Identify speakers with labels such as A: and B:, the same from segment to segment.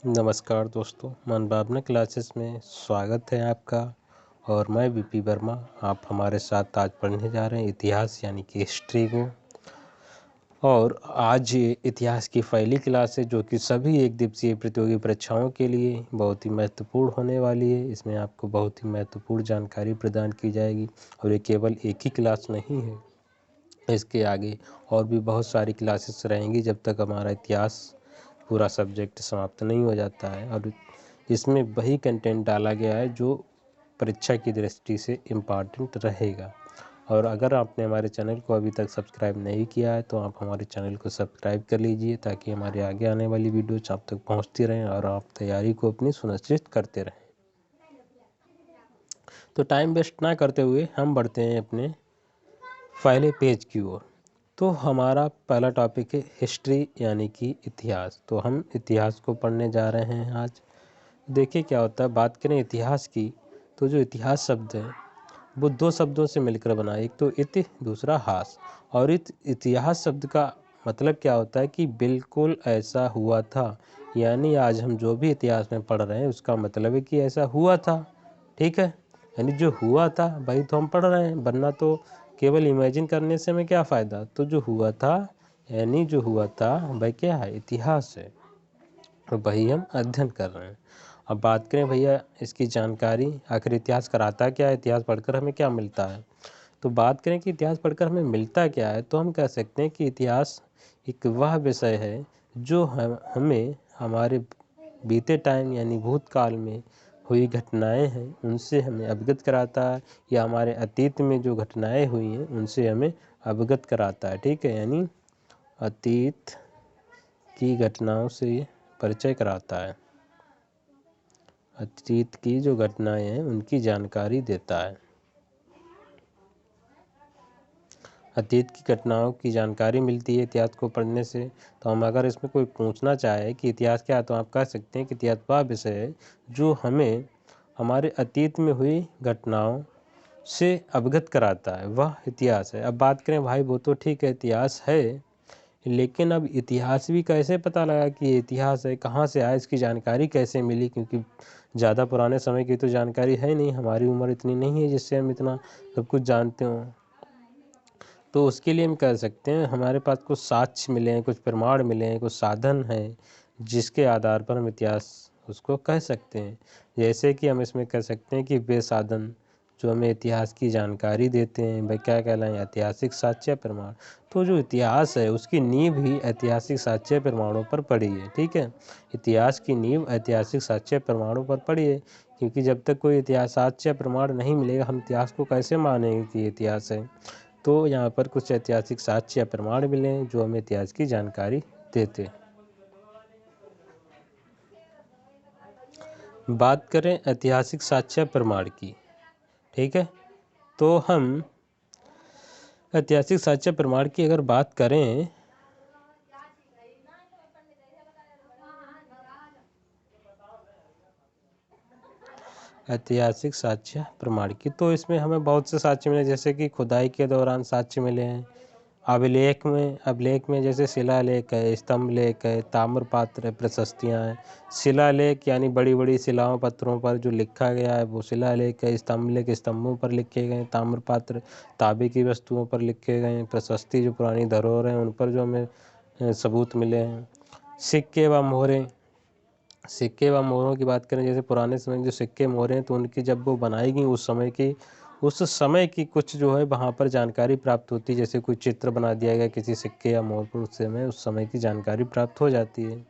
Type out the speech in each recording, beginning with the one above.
A: नमस्कार दोस्तों, मनभावना क्लासेस में स्वागत है आपका। और मैं वीपी वर्मा। आप हमारे साथ आज पढ़ने जा रहे हैं इतिहास यानी कि हिस्ट्री को। और आज ये इतिहास की पहली क्लास है जो कि सभी एक दिवसीय प्रतियोगी परीक्षाओं के लिए बहुत ही महत्वपूर्ण होने वाली है। इसमें आपको बहुत ही महत्वपूर्ण जानकारी प्रदान की जाएगी और ये केवल एक ही क्लास नहीं है, इसके आगे और भी बहुत सारी क्लासेस रहेंगी जब तक हमारा इतिहास पूरा सब्जेक्ट समाप्त नहीं हो जाता है। और इसमें वही कंटेंट डाला गया है जो परीक्षा की दृष्टि से इम्पॉर्टेंट रहेगा। और अगर आपने हमारे चैनल को अभी तक सब्सक्राइब नहीं किया है तो आप हमारे चैनल को सब्सक्राइब कर लीजिए ताकि हमारे आगे आने वाली वीडियोज आप तक पहुंचती रहें और आप तैयारी को अपनी सुनिश्चित करते रहें। तो टाइम वेस्ट ना करते हुए हम बढ़ते हैं अपने पहले पेज की ओर। तो हमारा पहला टॉपिक है हिस्ट्री यानी कि इतिहास। तो हम इतिहास को पढ़ने जा रहे हैं आज। देखिए क्या होता है, बात करें इतिहास की तो जो इतिहास शब्द है वो दो शब्दों से मिलकर बना है, एक तो इति दूसरा हास। और इतिहास शब्द का मतलब क्या होता है कि बिल्कुल ऐसा हुआ था, यानी आज हम जो भी इतिहास में पढ़ रहे हैं उसका मतलब है कि ऐसा हुआ था। ठीक है, यानी जो हुआ था भाई तो हम पढ़ रहे हैं, वरना तो केवल इमेजिन करने से हमें क्या फ़ायदा। तो जो हुआ था यानी जो हुआ था भाई क्या है, इतिहास है, तो वही हम अध्ययन कर रहे हैं। अब बात करें भैया इसकी जानकारी, आखिर इतिहास कराता क्या है, इतिहास पढ़कर हमें क्या मिलता है। तो बात करें कि इतिहास पढ़कर हमें मिलता क्या है, तो हम कह सकते हैं कि इतिहास एक वह विषय है जो हमें हमारे बीते टाइम यानी भूतकाल में हुई घटनाएं हैं उनसे हमें अवगत कराता है, या हमारे अतीत में जो घटनाएं हुई हैं उनसे हमें अवगत कराता है। ठीक है, यानी अतीत की घटनाओं से परिचय कराता है, अतीत की जो घटनाएं हैं उनकी जानकारी देता है। अतीत की घटनाओं की जानकारी मिलती है इतिहास को पढ़ने से। तो हम अगर इसमें कोई पूछना चाहे कि इतिहास क्या है तो आप कह सकते हैं कि इतिहास वह विषय है जो हमें हमारे अतीत में हुई घटनाओं से अवगत कराता है, वह इतिहास है। अब बात करें भाई वो तो ठीक है इतिहास है, लेकिन अब इतिहास भी कैसे पता लगा कि ये इतिहास है, कहाँ से आया, इसकी जानकारी कैसे मिली, क्योंकि ज़्यादा पुराने समय की तो जानकारी है नहीं, हमारी उम्र इतनी नहीं है जिससे हम इतना सब कुछ जानते हों। तो उसके लिए हम कह सकते हैं हमारे पास कुछ साक्ष्य मिले हैं, कुछ प्रमाण मिले हैं, कुछ साधन हैं जिसके आधार पर हम इतिहास उसको कह सकते हैं। जैसे कि हम इसमें कह सकते हैं कि वे साधन जो हमें इतिहास की जानकारी देते हैं वह क्या कहलाएं, ऐतिहासिक साक्ष्य प्रमाण। तो जो इतिहास है उसकी नींव ही ऐतिहासिक साक्ष्य प्रमाणों पर पड़ी है। ठीक है, इतिहास की नींव ऐतिहासिक साक्ष्य प्रमाणों पर पड़ी है, क्योंकि जब तक कोई इतिहास साक्ष्य प्रमाण नहीं मिलेगा हम इतिहास को कैसे मानेंगे कि ये इतिहास है। तो यहाँ पर कुछ ऐतिहासिक साक्ष्य या प्रमाण मिले हैं जो हमें इतिहास की जानकारी देते हैं। बात करें ऐतिहासिक साक्ष्य प्रमाण की, ठीक है, तो हम ऐतिहासिक साक्ष्य प्रमाण की अगर बात करें ऐतिहासिक साक्ष्य प्रमाण की, तो इसमें हमें बहुत से साक्ष्य मिले, जैसे कि खुदाई के दौरान साक्ष्य मिले हैं, अभिलेख में जैसे शिलालेख है, स्तंभ लेख है, ताम्रपात्र है, प्रशस्तियाँ हैं। शिलालेख यानी बड़ी बड़ी शिलाओं पत्थरों पर जो लिखा गया है वो शिलालेख है। स्तंभ लेख स्तंभों पर लिखे गए, ताम्रपात्र तांबे की वस्तुओं पर लिखे गए हैं। प्रशस्ति जो पुरानी धरोहर हैं उन पर जो हमें सबूत मिले हैं। सिक्के व मोहरों की बात करें, जैसे पुराने समय के जो सिक्के मोहरें हैं तो उनकी जब वो बनाई गई उस समय की कुछ जो है वहाँ पर जानकारी प्राप्त होती है। जैसे कोई चित्र बना दिया गया किसी सिक्के या मोहर पर, उससे हमें उस समय की जानकारी प्राप्त हो जाती है।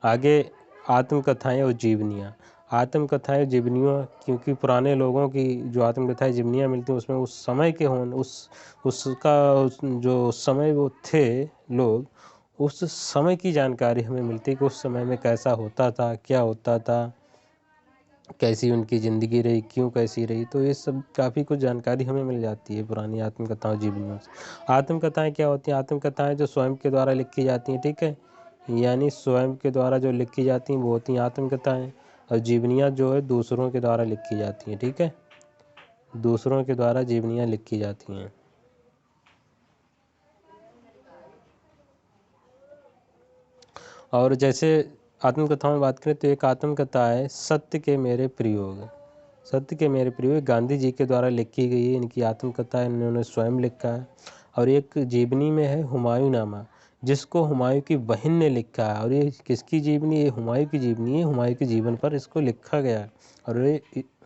A: आगे आत्मकथाएं और जीवनियाँ। आत्मकथाएं जीवनियों, क्योंकि पुराने लोगों की जो आत्मकथाएं जीवनियाँ मिलती हैं उसमें उस समय के जो समय वो थे लोग, उस समय की जानकारी हमें मिलती है कि उस समय में कैसा होता था, क्या होता था, कैसी उनकी ज़िंदगी रही, क्यों कैसी रही। तो ये सब काफ़ी कुछ जानकारी हमें मिल जाती है पुरानी आत्मकथाओं जीवनियों से। आत्मकथाएं क्या होती हैं, आत्मकथाएं जो स्वयं के द्वारा लिखी जाती हैं, ठीक है, यानी स्वयं के द्वारा जो लिखी जाती हैं वो होती हैं आत्मकथाएं। और जीवनियाँ जो है दूसरों के द्वारा लिखी जाती हैं। ठीक है, दूसरों के द्वारा जीवनियाँ लिखी जाती हैं। और जैसे आत्मकथाओं में बात करें तो एक आत्मकथा है सत्य के मेरे प्रयोग। सत्य के मेरे प्रयोग गांधी जी के द्वारा लिखी गई है, इनकी आत्मकथा इन्होंने स्वयं लिखा है। और एक जीवनी में है हुमायूं नामा, जिसको हुमायूं की बहन ने लिखा है। और ये किसकी जीवनी? ये हुमायूं की जीवनी है, हुमायूं के जीवन पर इसको लिखा गया है और ये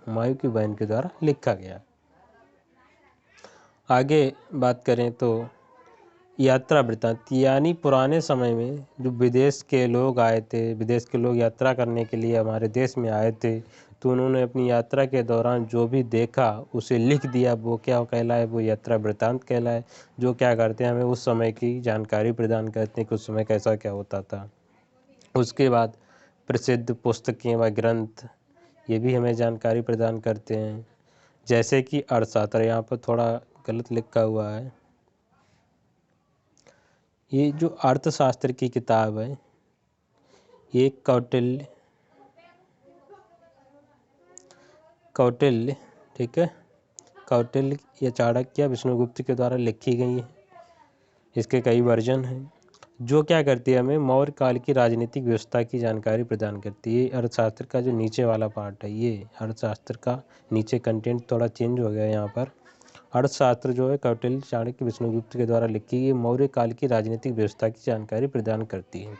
A: हुमायूं की बहन के द्वारा लिखा गया। आगे बात करें तो यात्रा वृत्तांत, यानी पुराने समय में जो विदेश के लोग आए थे, विदेश के लोग यात्रा करने के लिए हमारे देश में आए थे, तो उन्होंने अपनी यात्रा के दौरान जो भी देखा उसे लिख दिया, वो क्या कहलाए? वो यात्रा वृत्तांत कहलाए। जो क्या करते हैं, हमें उस समय की जानकारी प्रदान करते हैं कि उस समय कैसा क्या होता था। उसके बाद प्रसिद्ध पुस्तकें व ग्रंथ, ये भी हमें जानकारी प्रदान करते हैं, जैसे कि अर्थशास्त्र। यहाँ पर थोड़ा गलत लिखा हुआ है, ये जो अर्थशास्त्र की किताब है ये कौटिल्य, ठीक है, कौटिल्य या चाणक्य विष्णुगुप्त के द्वारा लिखी गई है। इसके कई वर्जन हैं। जो क्या करती है, हमें मौर्य काल की राजनीतिक व्यवस्था की जानकारी प्रदान करती है। अर्थशास्त्र का जो नीचे वाला पार्ट है, ये अर्थशास्त्र का नीचे कंटेंट थोड़ा चेंज हो गया यहाँ पर। अर्थशास्त्र जो है कौटिल्य चाणक्य विष्णुगुप्त के द्वारा लिखी गई मौर्य काल की राजनीतिक व्यवस्था की जानकारी प्रदान करती है।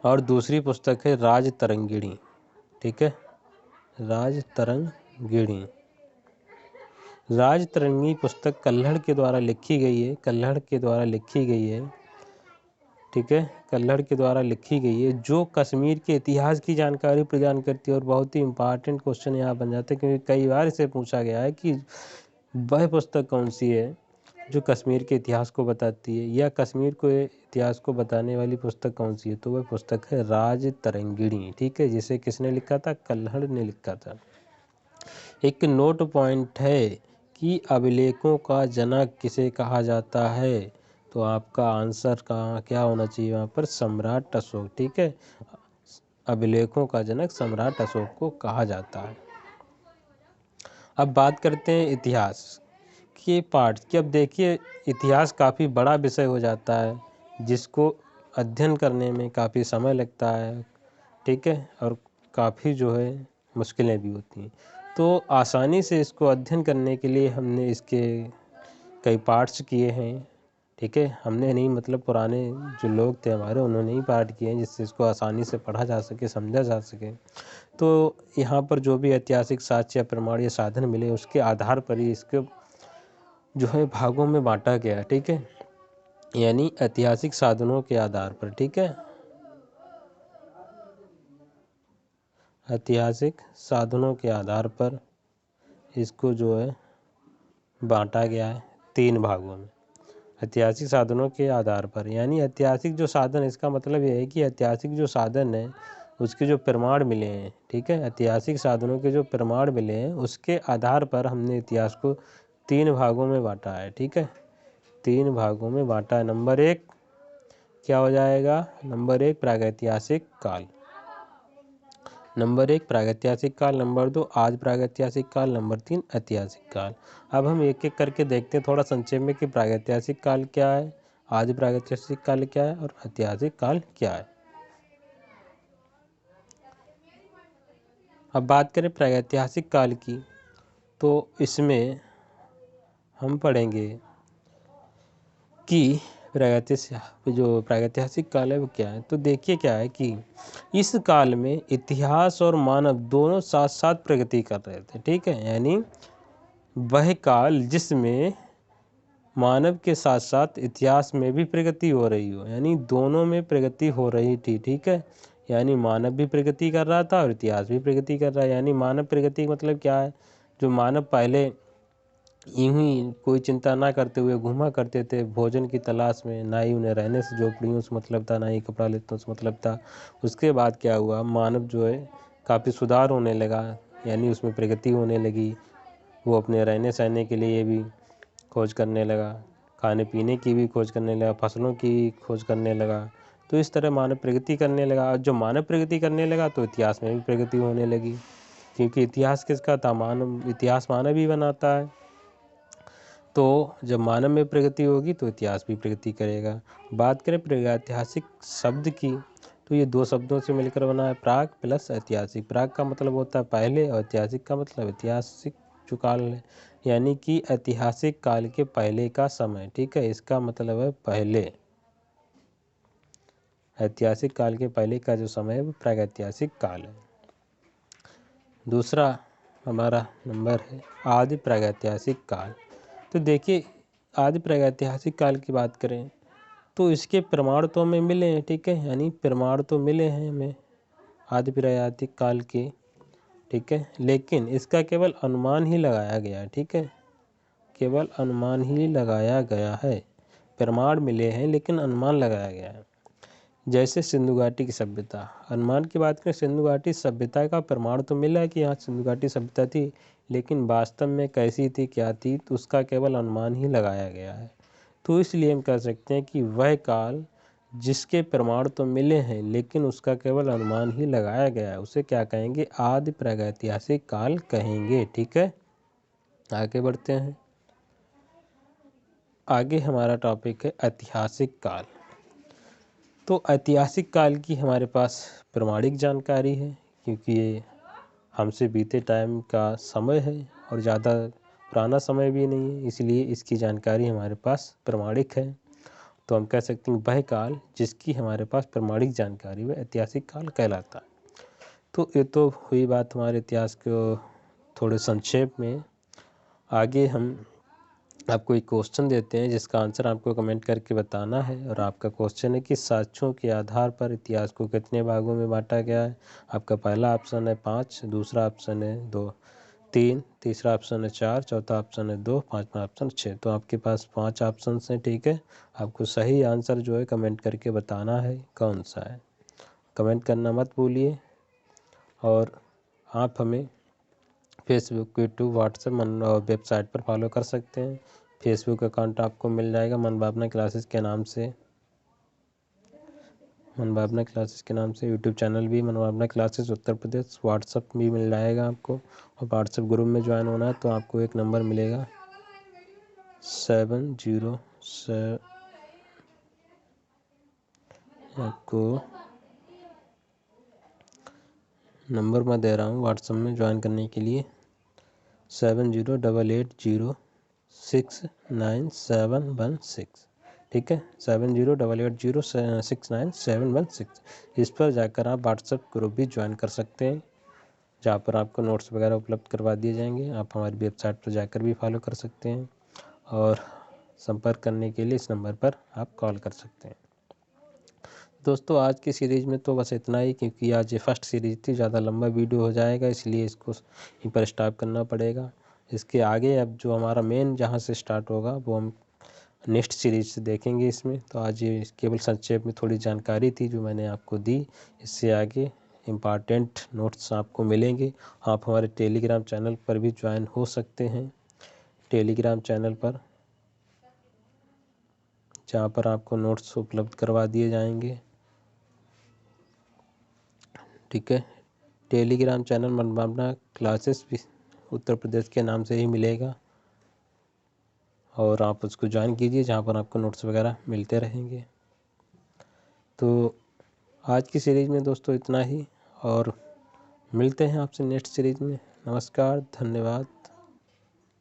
A: और दूसरी पुस्तक है राजतरंगिणी, ठीक है, राजतरंगिणी। राजतरंगिणी पुस्तक कल्हड़ के द्वारा लिखी गई है, कल्हड़ के द्वारा लिखी गई है, ठीक है, कल्हड़ के द्वारा लिखी गई है, जो कश्मीर के इतिहास की जानकारी प्रदान करती है। और बहुत ही इम्पॉर्टेंट क्वेश्चन यहाँ बन जाते हैं, क्योंकि कई बार इसे पूछा गया है कि वह पुस्तक कौन सी है जो कश्मीर के इतिहास को बताती है, या कश्मीर को इतिहास को बताने वाली पुस्तक कौन सी है? तो वह पुस्तक है राजतरंगिणी, ठीक है, जिसे किसने लिखा था? कल्हड़ ने लिखा था। एक नोट पॉइंट है कि अभिलेखों का जनक किसे कहा जाता है? तो आपका आंसर क्या होना चाहिए वहाँ पर? सम्राट अशोक, ठीक है, अभिलेखों का जनक सम्राट अशोक को कहा जाता है। अब बात करते हैं इतिहास के पार्ट की। अब देखिए, इतिहास काफ़ी बड़ा विषय हो जाता है, जिसको अध्ययन करने में काफ़ी समय लगता है, ठीक है, और काफ़ी जो है मुश्किलें भी होती हैं। तो आसानी से इसको अध्ययन करने के लिए हमने इसके कई पार्ट्स किए हैं, ठीक है, हमने नहीं, मतलब पुराने जो लोग थे हमारे, उन्होंने ही पार्ट किए हैं, जिससे इसको आसानी से पढ़ा जा सके, समझा जा सके। तो यहाँ पर जो भी ऐतिहासिक साक्ष्य या प्रमाण या साधन मिले, उसके आधार पर ही इसके जो है भागों में बांटा गया है, ठीक है, यानी ऐतिहासिक साधनों के आधार पर, ठीक है, ऐतिहासिक साधनों के आधार पर इसको जो है बांटा गया है 3 भागों में। ऐतिहासिक साधनों के आधार पर, यानी ऐतिहासिक जो साधन, इसका मतलब ये है कि ऐतिहासिक जो साधन है उसके जो प्रमाण मिले हैं, ठीक है, ऐतिहासिक साधनों के जो प्रमाण मिले हैं उसके आधार पर हमने इतिहास को 3 भागों में बांटा है, ठीक है, 3 भागों में बांटा है। नंबर 1 क्या हो जाएगा? नंबर 1 प्रागैतिहासिक काल, नंबर 1 प्रागैतिहासिक काल, नंबर 2 आज प्रागैतिहासिक काल, नंबर 3 ऐतिहासिक काल। अब हम एक एक करके देखते हैं थोड़ा संक्षेप में कि प्रागैतिहासिक काल क्या है, आज प्रागैतिहासिक काल क्या है और ऐतिहासिक काल क्या है। अब बात करें प्रागैतिहासिक काल की, तो इसमें हम पढ़ेंगे कि प्रागैतिहासिक काल है वो क्या है। तो देखिए क्या है कि इस काल में इतिहास और मानव दोनों साथ साथ प्रगति कर रहे थे, ठीक है, यानी वह काल जिसमें मानव के साथ साथ इतिहास में भी प्रगति हो रही हो, यानी दोनों में प्रगति हो रही थी, ठीक है, यानी मानव भी प्रगति कर रहा था और इतिहास भी प्रगति कर रहा है। यानी मानव प्रगति मतलब क्या है? जो मानव पहले यूं ही कोई चिंता ना करते हुए घूमा करते थे भोजन की तलाश में, ना ही उन्हें रहने से झोपड़ियों से मतलब था, ना ही कपड़ा लेते से मतलब था। उसके बाद क्या हुआ, मानव जो है काफ़ी सुधार होने लगा, यानी उसमें प्रगति होने लगी। वो अपने रहने सहने के लिए भी खोज करने लगा, खाने पीने की भी खोज करने लगा, फसलों की खोज करने लगा। तो इस तरह मानव प्रगति करने लगा। और जब मानव प्रगति करने लगा तो इतिहास में भी प्रगति होने लगी, क्योंकि इतिहास किसका था? मानव, इतिहास मानव ही बनाता है। तो जब मानव में प्रगति होगी तो इतिहास भी प्रगति करेगा। बात करें प्रागैतिहासिक शब्द की, तो ये दो शब्दों से मिलकर बना है प्राक प्लस ऐतिहासिक। प्राक का मतलब होता है पहले और ऐतिहासिक का मतलब ऐतिहासिक जो काल है, यानी कि ऐतिहासिक काल के पहले का समय। ठीक है, इसका मतलब है पहले, ऐतिहासिक काल के पहले का जो समय है वो प्रागैतिहासिक काल है। दूसरा हमारा नंबर है आदि प्रागैतिहासिक काल। तो देखिए आदि प्रागैतिहासिक काल की बात करें तो इसके प्रमाण तो हमें मिले हैं। ठीक है, यानी प्रमाण तो मिले हैं हमें आदि प्रागैतिहासिक काल के। ठीक है, लेकिन इसका केवल अनुमान ही लगाया गया है। ठीक है, केवल अनुमान ही लगाया गया है। प्रमाण मिले हैं लेकिन अनुमान लगाया गया है। जैसे सिंधु घाटी की सभ्यता, अनुमान की बात करें, सिंधु घाटी सभ्यता का प्रमाण तो मिला कि यहाँ सिंधु घाटी सभ्यता थी, लेकिन वास्तव में कैसी थी, क्या थी, तो उसका केवल अनुमान ही लगाया गया है। तो इसलिए हम कह सकते हैं कि वह काल जिसके प्रमाण तो मिले हैं लेकिन उसका केवल अनुमान ही लगाया गया है, उसे क्या कहेंगे, आदि प्रागैतिहासिक काल कहेंगे। ठीक है, आगे बढ़ते हैं। आगे हमारा टॉपिक है ऐतिहासिक काल। तो ऐतिहासिक काल की हमारे पास प्रमाणिक जानकारी है, क्योंकि ये हमसे बीते टाइम का समय है और ज़्यादा पुराना समय भी नहीं है, इसलिए इसकी जानकारी हमारे पास प्रमाणिक है। तो हम कह सकते हैं वह काल जिसकी हमारे पास प्रमाणिक जानकारी वह ऐतिहासिक काल कहलाता है। तो ये तो हुई बात हमारे इतिहास को थोड़े संक्षेप में। आगे हम आपको एक क्वेश्चन देते हैं जिसका आंसर आपको कमेंट करके बताना है। और आपका क्वेश्चन है कि साक्ष्यों के आधार पर इतिहास को कितने भागों में बांटा गया है। आपका पहला ऑप्शन है 5, दूसरा ऑप्शन है 2, 3, तीसरा ऑप्शन है 4, चौथा ऑप्शन है 2, पाँचवा ऑप्शन 6। तो आपके पास 5 ऑप्शन हैं। ठीक है, आपको सही आंसर जो है कमेंट करके बताना है कौन सा है। कमेंट करना मत भूलिए। और आप हमें फेसबुक, यूट्यूब, व्हाट्सएप और वेबसाइट पर फॉलो कर सकते हैं। फेसबुक अकाउंट आपको मिल जाएगा मनभावना क्लासेस के नाम से, मनभावना क्लासेस के नाम से। यूट्यूब चैनल भी मनभावना क्लासेस उत्तर प्रदेश। व्हाट्सएप भी मिल जाएगा आपको, और व्हाट्सएप ग्रुप में ज्वाइन होना है तो आपको एक नंबर मिलेगा 707, आपको नंबर मैं दे रहा हूँ व्हाट्सएप में ज्वाइन करने के लिए 7088069716। ठीक है, 7088069716। इस पर जाकर आप व्हाट्सएप ग्रुप भी ज्वाइन कर सकते हैं, जहाँ पर आपको नोट्स वगैरह उपलब्ध करवा दिए जाएंगे। आप हमारी वेबसाइट पर जाकर भी फॉलो कर सकते हैं, और संपर्क करने के लिए इस नंबर पर आप कॉल कर सकते हैं। दोस्तों आज की सीरीज़ में तो बस इतना ही, क्योंकि आज ये फर्स्ट सीरीज़ थी, ज़्यादा लंबा वीडियो हो जाएगा, इसलिए इसको यहीं पर स्टॉप करना पड़ेगा। इसके आगे अब जो हमारा मेन जहाँ से स्टार्ट होगा वो हम नेक्स्ट सीरीज से देखेंगे इसमें। तो आज ये केवल संक्षेप में थोड़ी जानकारी थी जो मैंने आपको दी। इससे आगे इम्पॉर्टेंट नोट्स आपको मिलेंगे। आप हमारे टेलीग्राम चैनल पर भी ज्वाइन हो सकते हैं, टेलीग्राम चैनल पर, जहाँ पर आपको नोट्स उपलब्ध करवा दिए जाएंगे। ठीक है, टेलीग्राम चैनल मनभावना क्लासेस भी उत्तर प्रदेश के नाम से ही मिलेगा, और आप उसको ज्वाइन कीजिए, जहाँ पर आपको नोट्स वगैरह मिलते रहेंगे। तो आज की सीरीज़ में दोस्तों इतना ही, और मिलते हैं आपसे नेक्स्ट सीरीज़ में। नमस्कार, धन्यवाद।